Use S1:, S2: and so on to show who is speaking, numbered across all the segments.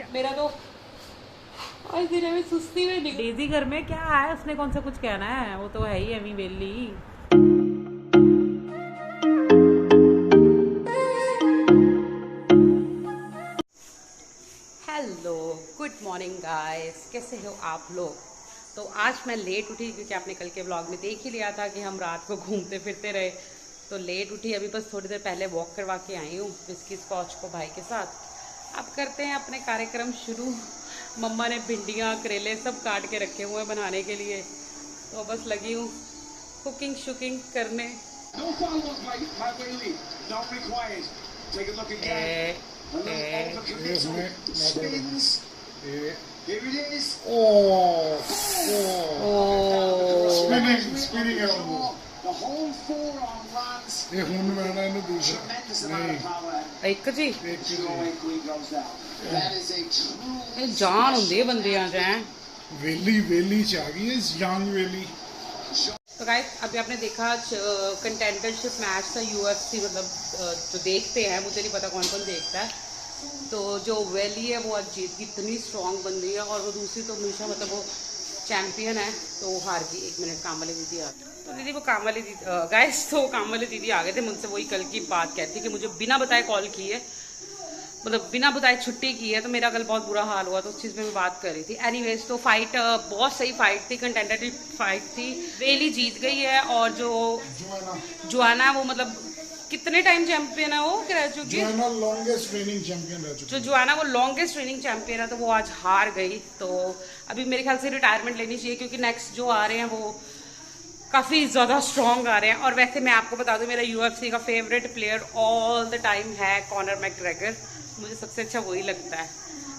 S1: मेरा तो आज दिन में सुस्ती में नहीं। डेजी घर में क्या है, उसने कौन सा कुछ कहना है, वो तो है ही अमी वेली। हेलो, गुड मॉर्निंग गाइस, कैसे हो आप लोग। तो आज मैं लेट उठी क्योंकि आपने कल के व्लॉग में देख ही लिया था कि हम रात को घूमते फिरते रहे, तो लेट उठी। अभी बस थोड़ी देर पहले वॉक करवा के आई हूँ बिस्की स्कॉच को भाई के साथ। अब करते हैं अपने कार्यक्रम शुरू। मम्मा ने भिंडियाँ करेले सब काट के रखे हुए हैं बनाने के लिए, तो बस लगी हूँ कुकिंग शुकिंग करने।
S2: Spinning elbow. The whole forearm lands. Tremendous amount of power.
S1: एक जी
S2: goes down. That is a true.
S1: जान होंदी है बंदियां च हैं।
S3: वेली च आ गई है यंग वेली।
S1: तो गाइस अभी आपने देखा कंटेंडरशिप मैच था यूएफसी, मतलब जो देखते हैं, मुझे नहीं पता कौन कौन देखता है, तो जो वेली है वो आज जीत गई, इतनी स्ट्रॉन्ग बंदी है। और वो दूसरी तो हमेशा मतलब वो चैंपियन है, तो वो हार गई। एक मिनट, काम वाली दीदी आ गई। तो दीदी वो काम वाली दीदी गाइस, तो काम वाली दीदी आ गए थे, मुझसे वही कल की बात कहती कि मुझे बिना बताए कॉल की है, मतलब बिना बताए छुट्टी की है, तो मेरा कल बहुत बुरा हाल हुआ, तो उस चीज़ में मैं बात कर रही थी। एनीवेज तो फाइट बहुत सही फाइट थी, कंटेंडर फाइट थी। वेली जीत गई है और जो जुआना वो मतलब कितने टाइम चैंपियन है वो रह चुकी है,
S3: लॉन्गेस्ट ट्रेनिंग चैंपियन रह चुकी
S1: जो जुआना वो लॉन्गेस्ट ट्रेनिंग चैंपियन है, तो वो आज हार गई। तो अभी मेरे ख्याल से रिटायरमेंट लेनी चाहिए, क्योंकि नेक्स्ट जो आ रहे हैं वो काफ़ी ज़्यादा स्ट्रॉन्ग आ रहे हैं। और वैसे मैं आपको बता दूं, मेरा यूएफसी का favourite player all the time है कॉनर मैकग्रेगर। मुझे सबसे अच्छा वही लगता है,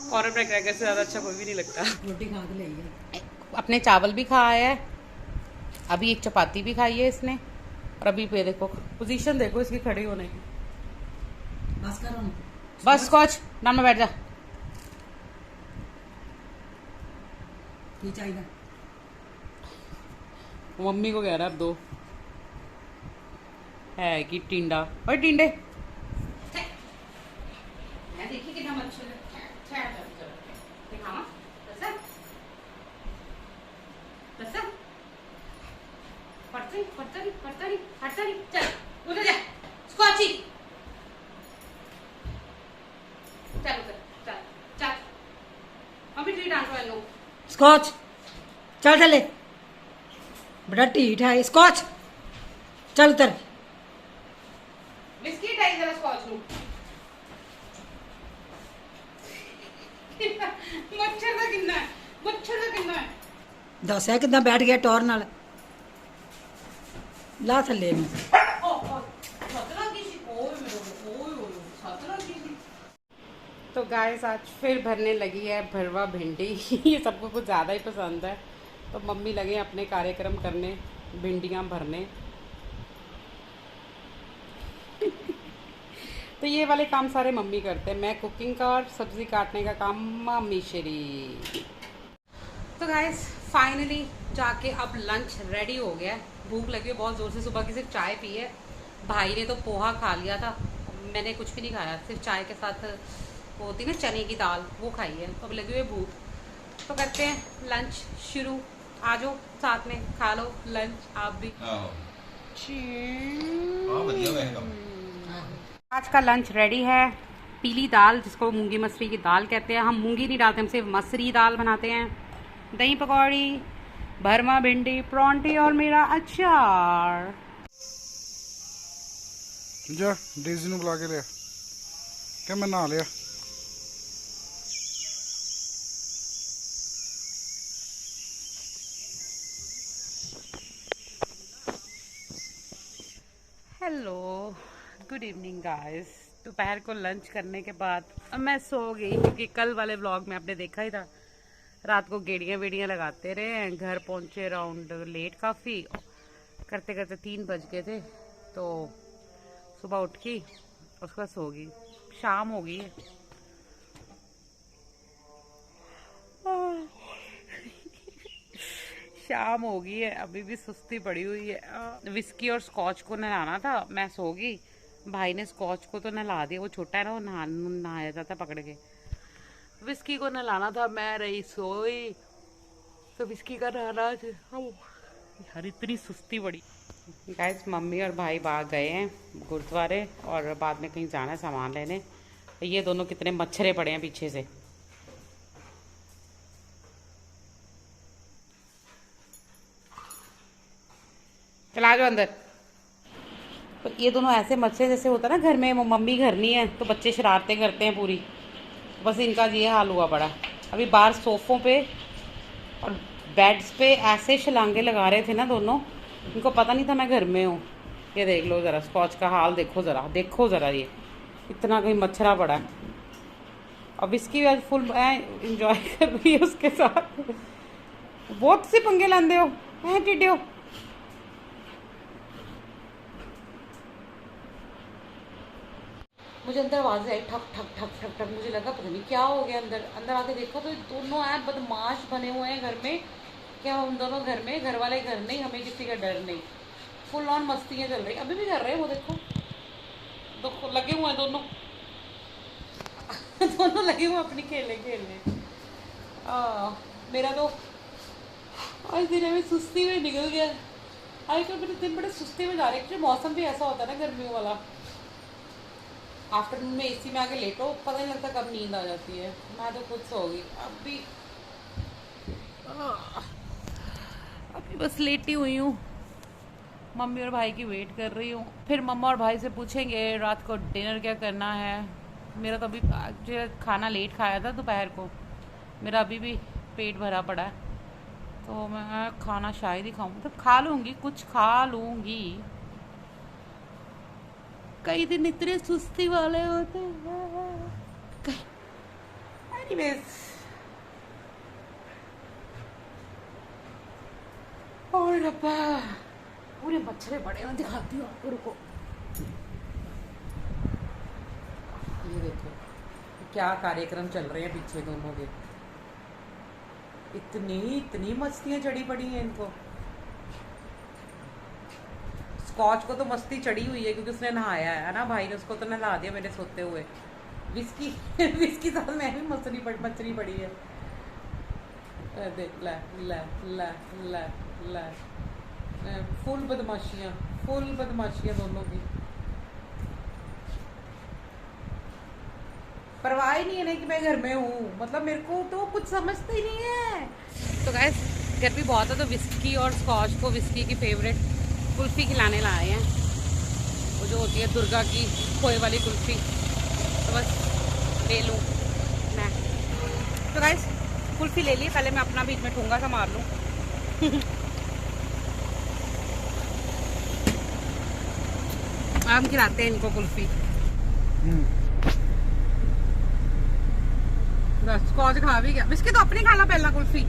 S1: कॉनर मैकग्रेगर से ज़्यादा अच्छा कोई भी नहीं लगता।
S4: रोटी खा के ले
S1: अपने चावल भी खाया है, अभी एक चपाती भी खाई है इसने, और अभी पे देखो पोजीशन देखो इसकी खड़ी होने की।
S4: बस करो
S1: बस स्कॉच नाम में बैठ जा।
S4: ये चाहिए
S1: मम्मी को कह रहा है अब दो, है कि टिंडा और टिंडे देखिए कितना मच्छर
S4: स्कॉच चल चले बड़ा ढीठ है स्कॉच चल उतर
S1: बिस्किट है जरा स्कॉच नु मच्छर का कितना है, मच्छर का कितना है।
S4: दस है कितना बैठ गया टोर नाल ला थले में
S1: तो गाइस आज फिर भरने लगी है भरवा भिंडी ये सबको कुछ ज़्यादा ही पसंद है, तो मम्मी लगे अपने कार्यक्रम करने, भिंडियाँ भरने। तो ये वाले काम सारे मम्मी करते हैं, मैं कुकिंग का और सब्ज़ी काटने का काम मम्मी श्री। तो गाइस फाइनली जाके अब लंच रेडी हो गया है। भूख लगी है बहुत ज़ोर से, सुबह की सिर्फ चाय पी है। भाई ने तो पोहा खा लिया था, मैंने कुछ भी नहीं खाया, सिर्फ चाय के साथ वो होती ना चने की दाल, वो खाई है। अब लगी हुई भूख, तो करते हैं लंच शुरू। आ जाओ साथ में खा लो लंच आप भी। आज का लंच रेडी है। पीली दाल, जिसको मूंगी मसरी की दाल कहते हैं, हम मूंगी नहीं डालते, हम सिर्फ मसरी दाल बनाते हैं। दही पकौड़ी, भरमा भिंडी, परौंठी और मेरा अचार।
S3: जा डेजी ਨੂੰ ਬੁਲਾ ਕੇ ਲਿਆ ਕਿ ਮੈਂ ਨਹਾ ਲਿਆ।
S1: Hello, good evening guys. दोपहर को लंच करने के बाद अब मैं सो गई, क्योंकि कल वाले व्लॉग में आपने देखा ही था, रात को गेड़ियाँ वेड़ियाँ लगाते रहे हैं। घर पहुँचे अराउंड लेट काफ़ी, करते करते 3 बज गए थे। तो सुबह उठ की उसके बाद सो गई, शाम हो गई है। शाम हो गई है, अभी भी सुस्ती पड़ी हुई है। विस्की और स्कॉच को नहलाना था, मैं सो गई। भाई ने स्कॉच को तो नहला दिया, वो छोटा है ना, वो नहाया जाता पकड़ के। विस्की को नहलाना था, मैं रही सोई, तो विस्की का नहाना यार इतनी सुस्ती बड़ी। गाइस मम्मी और भाई बाहर गए हैं गुरुद्वारे और बाद में कहीं जाना है सामान लेने। ये दोनों कितने मच्छरे पड़े हैं पीछे से। चला जाओ अंदर। तो ये दोनों ऐसे मच्छर जैसे होता है ना घर में, वो मम्मी घर नहीं है तो बच्चे शरारतें करते हैं पूरी, बस इनका ये हाल हुआ पड़ा। अभी बाहर सोफ़ों पे और बेड्स पे ऐसे छलांगे लगा रहे थे ना दोनों, इनको पता नहीं था मैं घर में हूँ। ये देख लो ज़रा स्कॉच का हाल, देखो ज़रा, देखो ज़रा, ये इतना कहीं मच्छरा पड़ा है। अब इसकी आज फुल इंजॉय कर रही है उसके साथ। बहुत से पंगे लाते हो टिड्यो। मुझे अंदर आवाज़ आई ठक ठक ठक ठक ठक, मुझे लगा पता नहीं क्या हो गया। अंदर अंदर आके देखा तो दोनों ऐप बदमाश बने हुए हैं घर में। क्या हम दोनों घर में, घर वाले घर नहीं, हमें किसी का डर नहीं, फुल ऑन मस्तियाँ चल रही, अभी भी कर रहे हैं वो देखो। तो लगे हुए हैं दोनों दोनों लगे हुए अपनी खेलने। मेरा तो आज दिन में सुस्ती में निकल गया। आजकल मेरे दिन बड़े सुस्ती में जा रहे हैं, मौसम भी ऐसा होता है ना गर्मियों वाला। आफ्टरनून में एसी में आके लेटो, पता नहीं लगता कब नींद आ जाती है। मैं तो खुद सो गई अभी बस लेटी हुई हूँ, मम्मी और भाई की वेट कर रही हूँ। फिर मम्मा और भाई से पूछेंगे रात को डिनर क्या करना है। मेरा तो अभी जो खाना लेट खाया था दोपहर को, मेरा अभी भी पेट भरा पड़ा है, तो मैं खाना शायद ही खाऊँ, मतलब खा लूँगी, कुछ खा लूँगी। कई दिन इतने सुस्ती वाले होते हैं। एनीवेज, और रब्बा पूरे मच्छरे बड़े हैं, दिखाती हूँ आपको, रुको। ये देखो क्या कार्यक्रम चल रहे हैं पीछे दोनों के। इतनी मस्तियाँ चढ़ी पड़ी हैं इनको। स्कॉच को तो मस्ती चढ़ी हुई है क्योंकि उसने नहाया है ना, भाई ने उसको तो नहला दिया मेरे सोते हुए। विस्की साथ में भी मछली पड़ी है। देख ला फुल बदमाशियाँ दोनों की। परवाह ही नहीं है ना कि मैं घर में हूँ, मतलब मेरे को तो कुछ समझते ही नहीं है। तो गाइस गर्मी बहुत है तो विस्की और स्कॉच को, विस्की की फेवरेट कुल्फ़ी खिलाने लाए हैं, वो जो होती है दुर्गा की खोए वाली कुल्फ़ी, तो बस ले लूँ मैं। तो गाइस कुल्फ़ी ले ली, पहले मैं अपना बीच में ठूंगा सा मार लूँ। हम खिलाते हैं इनको कुल्फ़ी। स्कॉच खा भी गया, बिस्किट तो अपनी खाना पहला कुल्फ़ी।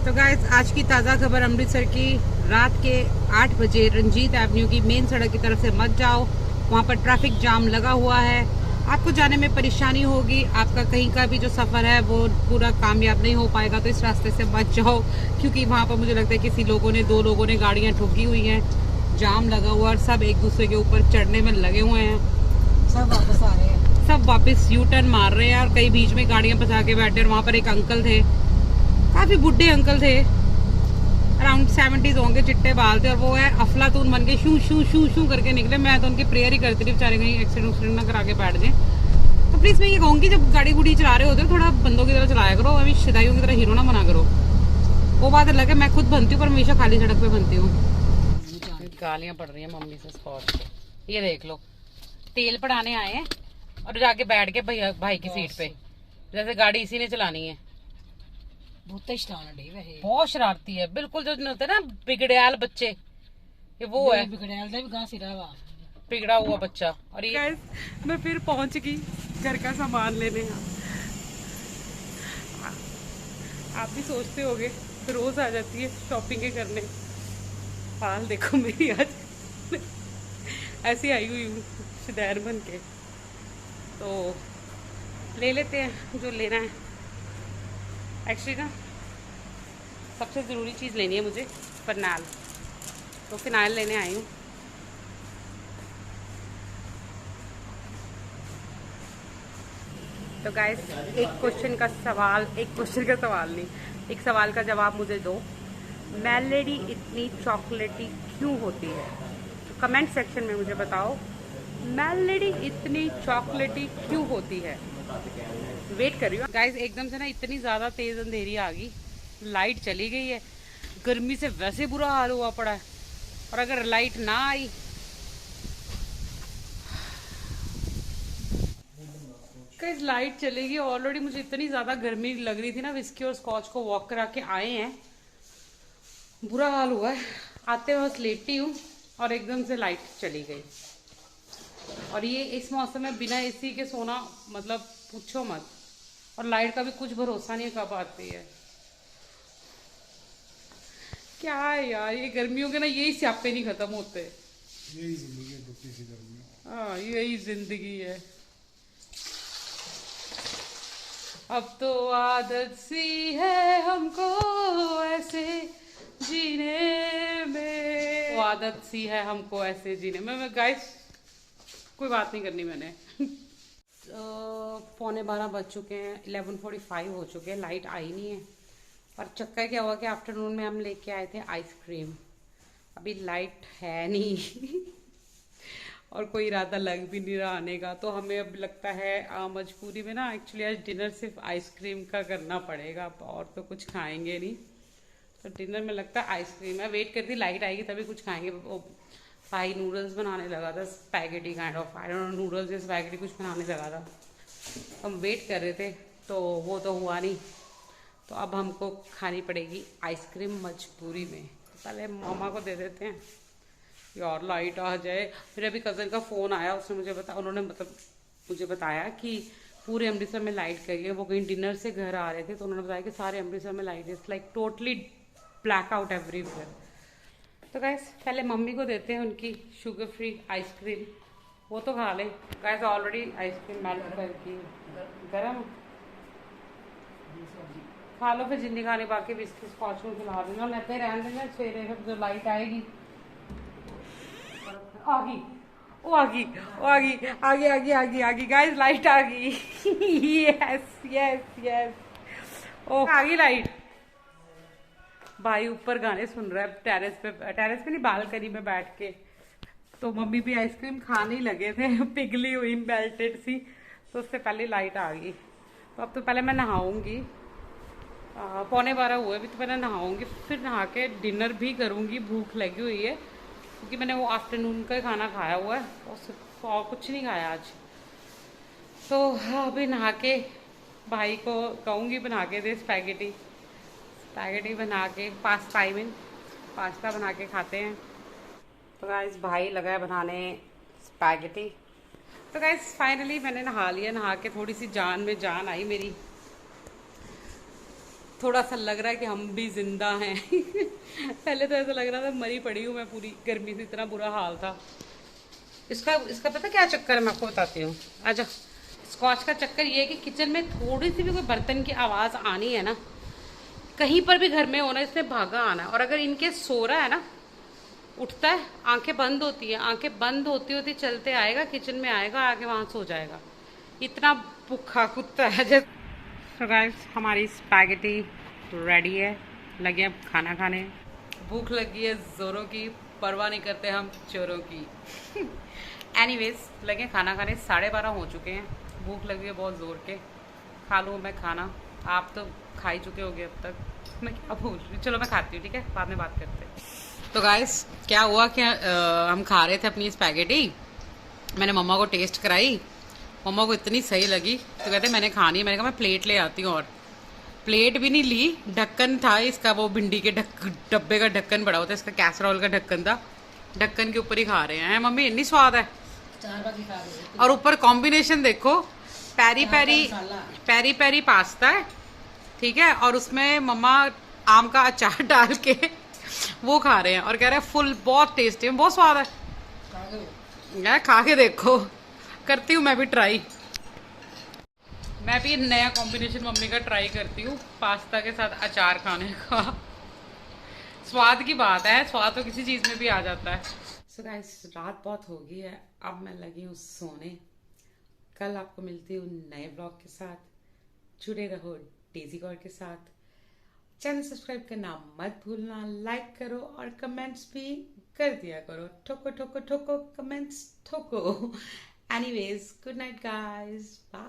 S1: तो गाइस आज की ताज़ा खबर अमृतसर की, रात के 8 बजे रंजीत एवेन्यू की मेन सड़क की तरफ से मत जाओ, वहाँ पर ट्रैफिक जाम लगा हुआ है, आपको जाने में परेशानी होगी, आपका कहीं का भी जो सफ़र है वो पूरा कामयाब नहीं हो पाएगा। तो इस रास्ते से मत जाओ क्योंकि वहाँ पर मुझे लगता है किसी दो लोगों ने गाड़ियाँ ठोकी हुई हैं, जाम लगा हुआ और सब एक दूसरे के ऊपर चढ़ने में लगे हुए हैं।
S4: सब वापस आ रहे हैं,
S1: सब वापस यू टर्न मार रहे हैं और कई बीच में गाड़ियाँ फंसा के बैठे। और वहाँ पर एक अंकल थे, काफ़ी बुढ़े अंकल थे, अराउंड 70s होंगे, चिट्टे बाल थे, और वो है अफलातून बन के शू करके निकले। मैं तो उनकी प्रेयर ही करती थी बेचारे कहीं एक्सीडेंट ना करा के बैठ जाए। तो प्लीज़ मैं ये कहूँगी जब गाड़ी गुड़ी चला रहे होते हो थोड़ा बंदों की तरह चलाया करो, अभी शिदाइयों की तरह हीरो ना बना करो। वो बात अलग है, मैं खुद बनती हूँ पर हमेशा खाली सड़क पे बनती हूँ। गालियाँ पड़ रही हैं मम्मी से स्कॉच पे। ये देख लो तेल पड़ाने आए हैं और जाके बैठ के भाई की सीट पे, जैसे गाड़ी इसी ने चलानी है। बहुत शरारती है, बिल्कुल जो होते हैं ना बिगड़ैल बच्चे, ये वो है बिगड़ा हुआ बच्चा। और ये मैं फिर पहुंच गई घर का सामान लेने। आप भी सोचते होगे रोज आ जाती है शॉपिंग करने, हाल देखो मेरी आज ऐसी आई हुई हूँ शिदैर बन के। तो ले लेते हैं जो लेना है। एक्चुअली ना सबसे ज़रूरी चीज़ लेनी है मुझे, फिनाइल, तो फिनाइल लेने आई हूँ। तो गाइस एक क्वेश्चन का सवाल नहीं, एक सवाल का जवाब मुझे दो। मेलेडी इतनी चॉकलेटी क्यों होती है? तो कमेंट सेक्शन में मुझे बताओ, मेलेडी इतनी चॉकलेटी क्यों होती है? वेट कर रही हूँ गाइस। एकदम से ना इतनी ज़्यादा तेज़ अंधेरी आ गई, लाइट चली गई है, गर्मी से वैसे बुरा हाल हुआ पड़ा है, और अगर लाइट ना आई गाइस, लाइट चलेगी। ऑलरेडी मुझे इतनी ज़्यादा गर्मी लग रही थी ना, विस्की और स्कॉच को वॉक करा के आए हैं, बुरा हाल हुआ है। आते बस लेटी हूँ और एकदम से लाइट चली गई। और ये इस मौसम में बिना एसी के सोना मतलब पूछो मत, और लाइट का भी कुछ भरोसा नहीं कब आती है। क्या है यार, ये गर्मियों के ना यही स्यापे नहीं खत्म होते।
S3: यही जिंदगी है, दुखी सी गर्मी।
S1: हाँ, यही जिंदगी है। अब तो आदत सी है हमको ऐसे जीने में, तो आदत सी है हमको ऐसे जीने में। मैं गाइस कोई बात नहीं करनी मैंने। 11:15 बज चुके हैं, 11:45 हो चुके हैं, लाइट आई नहीं है। और चक्कर क्या हुआ कि आफ्टरनून में हम लेके आए थे आइसक्रीम, अभी लाइट है नहीं और कोई इरादा लग भी नहीं रहा आने का। तो हमें अब लगता है मजबूरी में ना, एक्चुअली आज डिनर सिर्फ आइसक्रीम का करना पड़ेगा, और तो कुछ खाएंगे नहीं। तो डिनर में लगता है आइसक्रीम है। वेट करती लाइट आएगी तभी कुछ खाएंगे। वो भाई नूडल्स बनाने लगा था, spaghetti kind of, I don't know, noodles या स्पैगेटी कुछ बनाने लगा था। हम वेट कर रहे थे तो वो तो हुआ नहीं, तो अब हमको खानी पड़ेगी आइसक्रीम मजबूरी में। तो पहले मामा को दे देते हैं यार, लाइट आ जाए। फिर अभी कज़न का फ़ोन आया, उसने मुझे बताया कि पूरे अमृतसर में लाइट गई है। वो कहीं डिनर से घर आ रहे थे तो उन्होंने बताया कि सारे अमृतसर में light, it's like totally black out everywhere. तो गाइस पहले मम्मी को देते हैं उनकी शुगर फ्री आइसक्रीम, वो तो खा ले। गाइस ऑलरेडी आइसक्रीम मेल्ट करके गरम खा लो, फिर जिंदगी खाने बाकी बिस्किट स्कॉच में खिला दूंगा। लेते रहने देंगे, सवेरे जो लाइट आएगी आ गई गाइस, लाइट आ गई। यस यस यस, ओ आ गई लाइट। भाई ऊपर गाने सुन रहा है टेरेस पे नहीं, बालकनी में बैठ के। तो मम्मी भी आइसक्रीम खाने ही लगे थे, पिघली हुई मेल्टेड सी, तो उससे पहले लाइट आ गई। तो अब तो पहले मैं नहाऊंगी, 11:15 हुए, अभी तो पहले नहाऊंगी, फिर नहा के डिनर भी करूंगी। भूख लगी हुई है क्योंकि मैंने वो आफ्टरनून का खाना खाया हुआ है और कुछ नहीं खाया आज। तो अभी नहा के भाई को कहूँगी बना के दे स्पैगेटी बना के, पास्ता बना के खाते हैं। तो गाइस भाई लगा है बनाने स्पैगेटी। तो गाइस फाइनली मैंने नहा लिया, नहा के थोड़ी सी जान में जान आई मेरी, थोड़ा सा लग रहा है कि हम भी जिंदा हैं। पहले तो ऐसा लग रहा था मरी पड़ी हूँ मैं, पूरी गर्मी से इतना बुरा हाल था। इसका पता क्या चक्कर है, मैं आपको बताती हूँ। आजा, स्कॉच का चक्कर ये है कि किचन में थोड़ी सी भी कोई बर्तन की आवाज़ आनी है ना, कहीं पर भी घर में होना, इसने भागा आना है। और अगर इनके सो रहा है ना, उठता है, आंखें बंद होती है, आंखें बंद होती होती चलते आएगा, किचन में आएगा, आके वहाँ सो जाएगा। इतना भूखा कुत्ता है। जैसे तो गाइस हमारी स्पैगेटी रेडी है, लगे अब खाना खाने। भूख लगी है जोरों की, परवाह नहीं करते हम चोरों की। एनीवेज लगे खाना खाने, 12:30 हो चुके हैं, भूख लगी है बहुत ज़ोर के। खा लूँ मैं खाना, आप तो खा ही चुके होगे अब तक, मैं क्या भूल रही हूँ। चलो मैं खाती हूँ, ठीक है, बाद में बात करते हैं। तो गाइस क्या हुआ कि हम खा रहे थे अपनी स्पैगेटी, मैंने मम्मा को टेस्ट कराई, मम्मा को इतनी सही लगी तो कहते मैंने खानी है। मैंने कहा मैं प्लेट ले आती हूँ, और प्लेट भी नहीं ली, ढक्कन था इसका, वो भिंडी के डब्बे का ढक्कन बड़ा होता है, इसका कैसरोल का ढक्कन था, ढक्कन के ऊपर ही खा रहे हैं। मम्मी इतनी स्वाद है,
S4: 4 बजे खा रहे हैं।
S1: और ऊपर कॉम्बिनेशन देखो, पेरी पेरी पास्ता है, ठीक है, और उसमें मम्मा आम का अचार डाल के वो खा रहे हैं, और कह रहे हैं फुल बहुत टेस्टी है, बहुत स्वाद है। खा के देखो, करती हूँ मैं भी ट्राई। मैं भी नया कॉम्बिनेशन मम्मी का ट्राई करती हूँ, पास्ता के साथ अचार खाने का। स्वाद की बात है, स्वाद तो किसी चीज़ में भी आ जाता है। सो गाइस रात बहुत हो गई है, अब मैं लगी हूँ सोने। कल आपको मिलती हूँ नए ब्लॉग के साथ। जुड़े रहो डेजी गौर के साथ। चैनल सब्सक्राइब करना मत भूलना, लाइक करो और कमेंट्स भी कर दिया करो। ठोको ठोको ठोको कमेंट्स ठोको। Anyways, good night guys, bye.